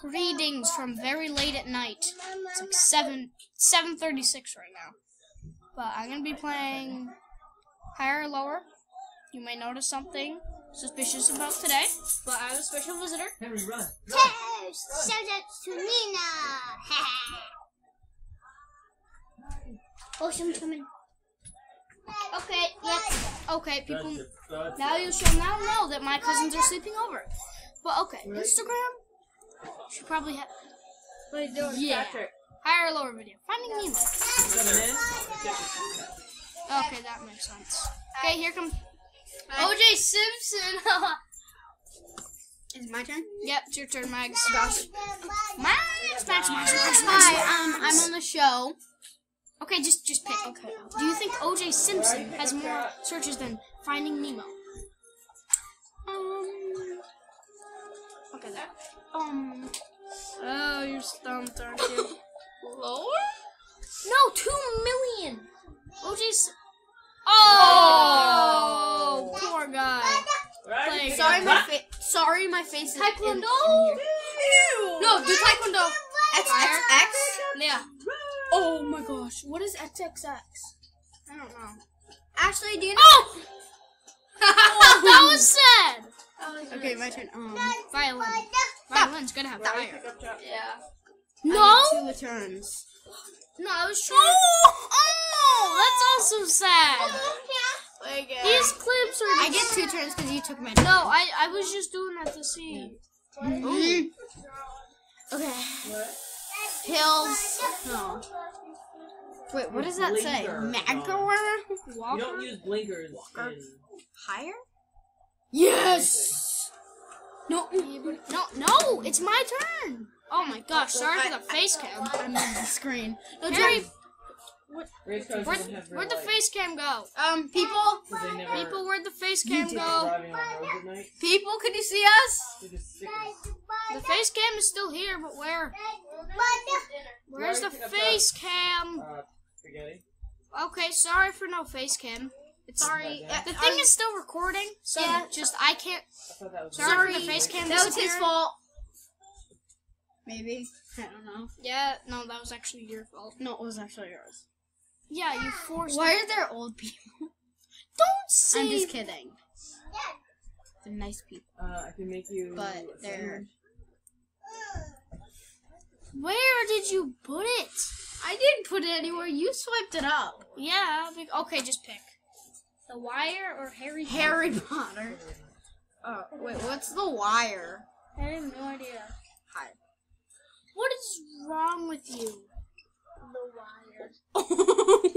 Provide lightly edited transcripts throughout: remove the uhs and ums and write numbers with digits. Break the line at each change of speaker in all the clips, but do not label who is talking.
Greetings from very late at night. It's like 7:36 right now. But I'm gonna be playing higher or lower. You may notice something suspicious about today, but I have a special visitor.
Henry, run.
Shout out to Nina. Oh, someone's coming.
Okay, yep. Okay, people. Now you shall now know that my cousins are sleeping over. But okay, Instagram should probably have.
What are you doing,
Yeah.
Patrick?
Higher or lower video. Finding Nemo.
Coming in?
Okay, that makes sense. Okay, here comes OJ Simpson.
Is it my turn?
Yep, it's your turn, Mags.
Gosh.
Max.
Hi, I'm on the show.
Okay, just pick. Okay. Do you think OJ Simpson has more searches than Finding Nemo? Okay, that. Oh, you're stumped, aren't you?
Lower?
No, 2 million. OJ's. Oh, poor guy.
Right?
Sorry, my face is
Taekwondo.
in here. No, do Taekwondo. XXX?
Yeah.
Oh my gosh, what is XXX?
I don't know.
Actually, do you know?
Oh! That was sad.
Okay, my turn.
Violin. Violin's gonna have fire.
Yeah.
No?
2 turns.
No, I was trying. Oh, that's also sad. These clips are.
I get 2 turns because you took my
No,
turn.
I was just doing that to see.
Okay. Hills. No. Wait, what does that say?
Blinker.
Magawara?
You don't use blinkers in...
Higher? Yes!
No, it's my turn. Oh my gosh, sorry for the face cam.
I'm on the screen. No,
Harry,
Race cars don't have
where'd the
red
face cam go?
people,
lights, 'cause they never
People, where'd the face cam go?
driving on roads at night.
people, could you see us?
They're just stickers.
The face cam is still here, but where? Where's the face cam?
Spaghetti.
Okay, sorry for no face cam. It's
Sorry.
the thing is still recording, so
Yeah.
just I can't.
I thought that was
Sorry for the face cam.
That was his
disappearing.
fault. Maybe. I don't know.
Yeah, no, that was actually your fault.
No, it was actually yours.
Yeah, you forced.
Why
it.
are there old people?
Don't say.
I'm just kidding. They're nice people.
I can make you...
But
a
they're-
sandwich.
Where did you put it?
I didn't put it anywhere. You swiped it up.
Yeah. Okay, just pick. The Wire or Harry?
Harry Potter. Wait, what's the wire?
I have no idea.
Hi.
What is wrong with you? The Wire.
Oh,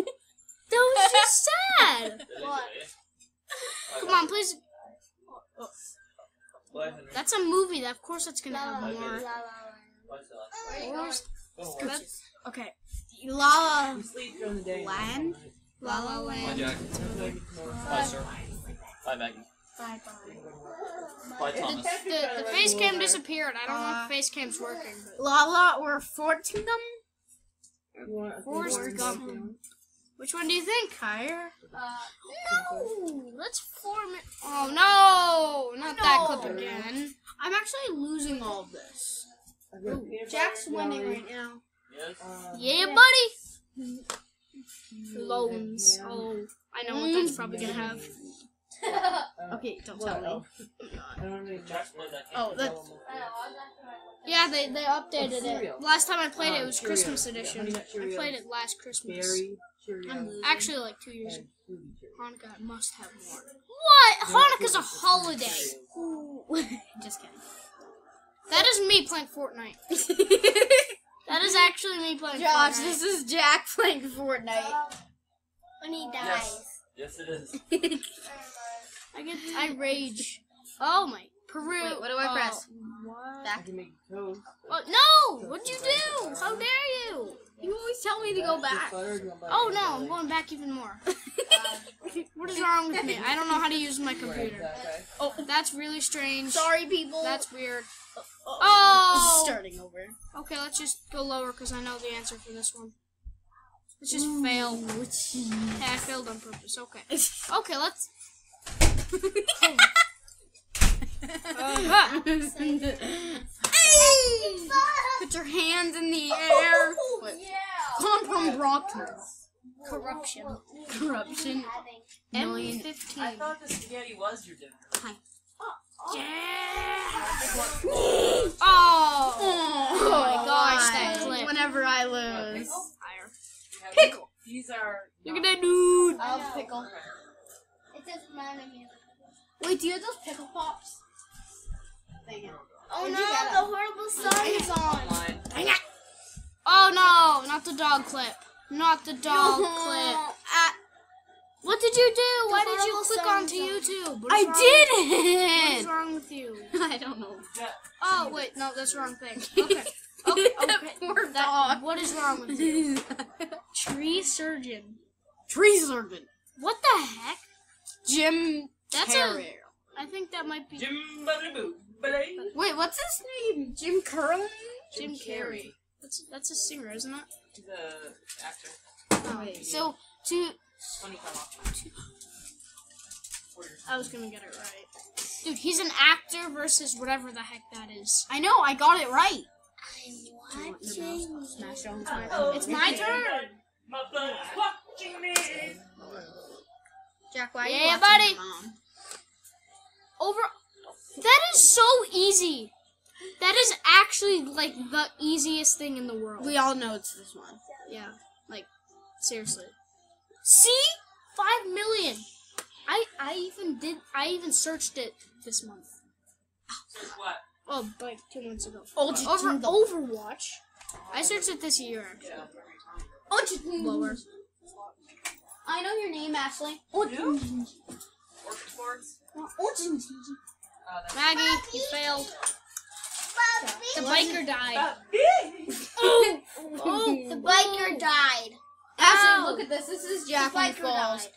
That was just sad.
What?
Come on, please.
What?
That's a movie. Of course, it's gonna have
La
more.
What's that?
Where's-
Scooches. Okay. La
You sleep during the day.
Land?
La La
Bye,
Land.
Jack. Bye, sir. Bye, Maggie. Bye, Thomas.
The face cam disappeared. I don't know if face cam's working. But
Lala or Fortune Gum?
You want
Forrest Gump. Which one do you think?
Higher?
No, let's form it. Oh no, not that clip again.
I'm actually losing all of this.
Jack's
Jack's winning right now.
Yes?
Yeah, buddy. Loans. Oh, I know what that's probably gonna have.
Okay, don't tell me.
I don't really
Jack's played that game.
Oh, that's...
Yeah, they updated it.
cereal.
Last time I played it, it was
Cheerios.
Christmas
Yeah,
edition.
Honey Nut
I
Cheerios.
played it last Christmas.
Berry, Cheerios,
Actually, like 2 years ago.
and Fruity Cheerios.
Hanukkah must have more. What? Hanukkah's a holiday.
Just kidding.
That is me playing Fortnite. That is actually me playing
Josh,
Fortnite.
this is Jack playing Fortnite.
When he
Yes, it is.
I rage. Oh my. Peru.
Wait, what do I press?
What?
I
Back.
can make toast.
Oh, no! What'd you do? How dare you?
You always tell me to go back.
Oh no, I'm going back even more. What is wrong with me? I don't know how to use my computer. Oh, that's really strange.
Sorry, people.
That's weird.
This
Oh!
is starting over.
Okay, let's just go lower because I know the answer for this one. Let's just fail. Yeah, I failed on purpose. Okay. Okay, let's. Uh-huh.
Hey! Get your hands in the air. Come from Brockness.
Corruption.
Corruption. Million.
I
M15.
thought the spaghetti was your dinner.
Oh!
Oh
my gosh, that clip.
Whenever I lose.
Pickle. These are.
Look at that dude!
I'll have pickle.
It says mine again.
Wait, do you have those pickle pops? Dang it.
Oh
Where'd
no,
you get
the
'em?
horrible sun is on.
Online.
Oh no! Not the dog clip. Not the dog clip. What did you do? Why did you
horrible
click
sound
onto
song.
YouTube? What
I
is wrong- What is
didn't.
wrong with you?
I don't know.
Oh wait, no, that's the wrong thing. Okay. Okay.
Poor
That,
dog.
what is wrong with you? Tree surgeon.
Tree servant.
What the heck?
Jim
That's
Carrey.
I think that might be
Jim Boo.
Wait, what's his name? Jim Curlin?
Jim Carrey. That's a singer, isn't it?
The actor.
Oh, wait. So, to
25 off.
I was gonna get it right. Dude, he's an actor versus whatever the heck that is.
I know, I got it right.
I'm watching.
Smash on
It's my turn.
My blood watching me.
Jack, why are
Yeah,
you watching
buddy.
your mom?
Over. That is so easy. That is actually like the easiest thing in the world.
We all know it's this one.
Yeah, like seriously. See, 5 million. I even searched it this month.
Search what?
Oh, like 2 months ago.
Oh,
Over Overwatch. I searched it this year. Actually.
Yeah.
Lower.
I know your name, Ashley.
Orchid Sports? That's
Maggie, you failed. The biker died.
Oh, the biker died.
Ashley,
Ow.
look at this. This is Jack when he
biker
falls.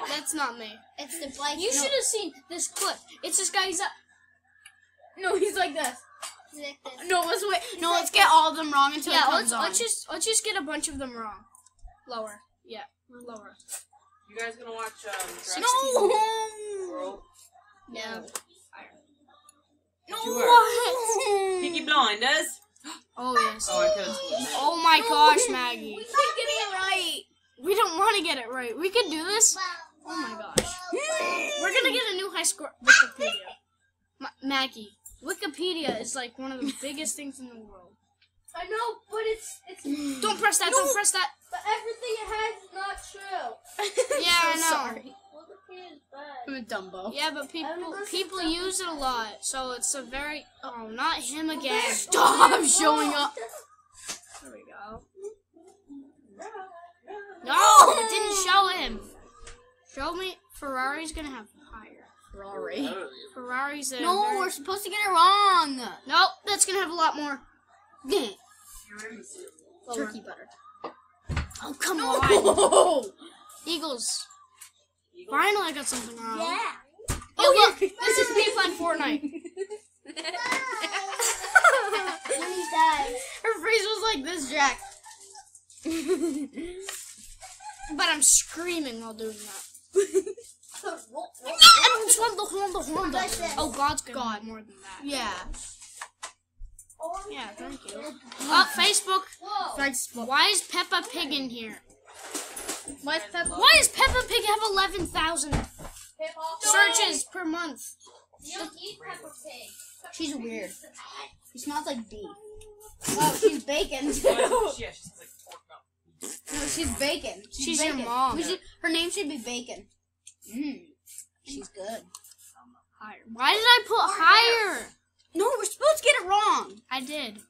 That's not me.
It's the biker.
You should have seen this clip. It's this guy. He's up.
No, he's like this.
Like this.
No, let's wait. No, let's get all of them wrong until
Yeah,
it comes
let's
on.
let's just get a bunch of them wrong. Lower. Yeah, lower.
You guys gonna watch Jurassic
No.
World?
Yeah.
No.
What?
Peaky Blinders?
Oh yes.
Oh, I could have split that.
Oh my gosh, Maggie.
We keep getting it right.
We don't want to get it right. We could do this. Oh my gosh. We're gonna get a new high score. Wikipedia. Maggie. Wikipedia is like one of the biggest things in the world.
I know, but it's
Don't press that. Don't press that.
but everything it has is not true.
Yeah, I know.
Sorry.
Wikipedia is bad.
I'm a Dumbo.
Yeah, but people use it a lot, so it's a very. Oh, not him again.
Stop showing up.
There we go. No, it didn't show him. Show me. Ferrari's gonna have higher.
Ferrari.
Ferrari's a.
No,
very-
we're supposed to get it wrong.
Nope, that's gonna have a lot more.
Yeah.
Lower.
Turkey butter.
Oh, come on.
Oh.
Eagles. Finally, I got something wrong.
Yeah.
Oh, look. This is me playing Fortnite.
When he dies.
Her face was like this, Jack.
But I'm screaming while doing that. Oh, God's gonna have more than that.
Yeah.
Yeah, thank you. Oh, Facebook.
Whoa.
Facebook.
Why is Peppa Pig in here?
Why's Peppa?
Why does Peppa Pig have 11,000 searches per month?
You don't eat Peppa Pig.
She's weird. She smells like beef. Oh, she's bacon too.
Yeah, she's like pork milk.
No, she's bacon.
She's your
bacon.
mom.
Her name should be Bacon. She's good.
Higher. Why did I put higher?
No, we're supposed to get it wrong.
I did.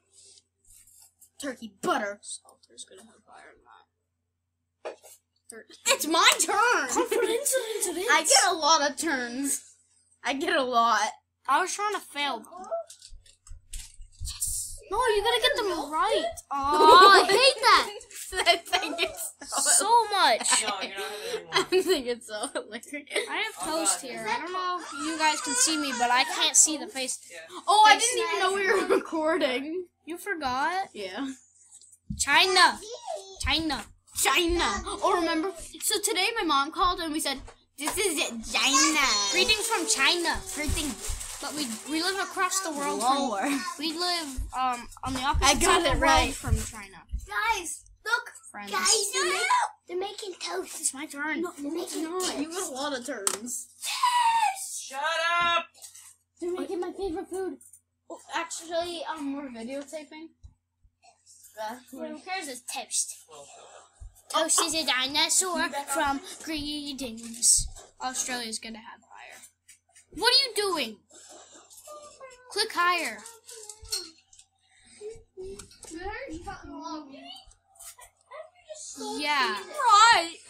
Turkey butter.
Salter's gonna have higher than that. 13.
It's my turn.
Confidence into this.
I get a lot of turns. I get a lot.
I was trying to fail them. No, you gotta get them right. Oh, I hate that
I think it's
so much.
No, you're not having
I
any more.
think it's so hilarious.
I have toast here. I don't know if you guys can see me, but I can't see the face.
Yeah.
Oh, I didn't even know we were recording.
You forgot?
Yeah.
China. China.
China. Oh, remember? So today my mom called and we said, "This is China."
Greetings from China.
Greeting.
But we live across the world
Lower.
we live on the opposite
I got
side of
it
the
right.
world from China.
Guys, look.
Friends.
Guys, they're making toast.
It's my turn.
They're making
You got a lot of turns.
Shut up!
They're making my favorite food.
Oh, actually, we're videotaping.
Who cares? It's toast.
Toast is a dinosaur from Greetings. Australia's gonna have fire. What are you doing? Click higher. Yeah.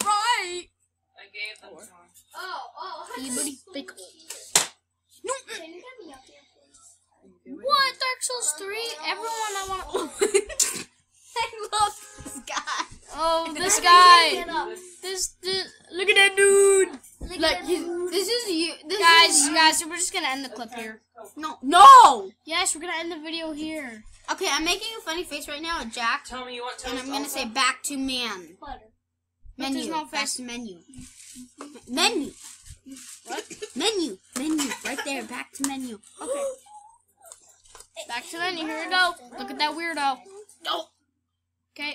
Right.
I gave them some.
Anybody pick-
No. Can you get me up here, please?
What? Dark Souls 3? Everyone I want.
I love this guy.
Oh, this
Get
guy.
up.
This. Look at that dude.
Like this is you. This
Guys, we're just gonna end the clip here.
No.
Yes, we're gonna end the video here.
Okay, I'm making a funny face right now at Jack,
Tell me you want toast.
and I'm gonna
also?
say back to man.
Butter.
But
Menu.
there's no
Back
face.
to menu. Menu.
What?
Menu. Menu. Right there. Back to menu.
Okay. Back to menu. Here we go. Look at that weirdo. Okay.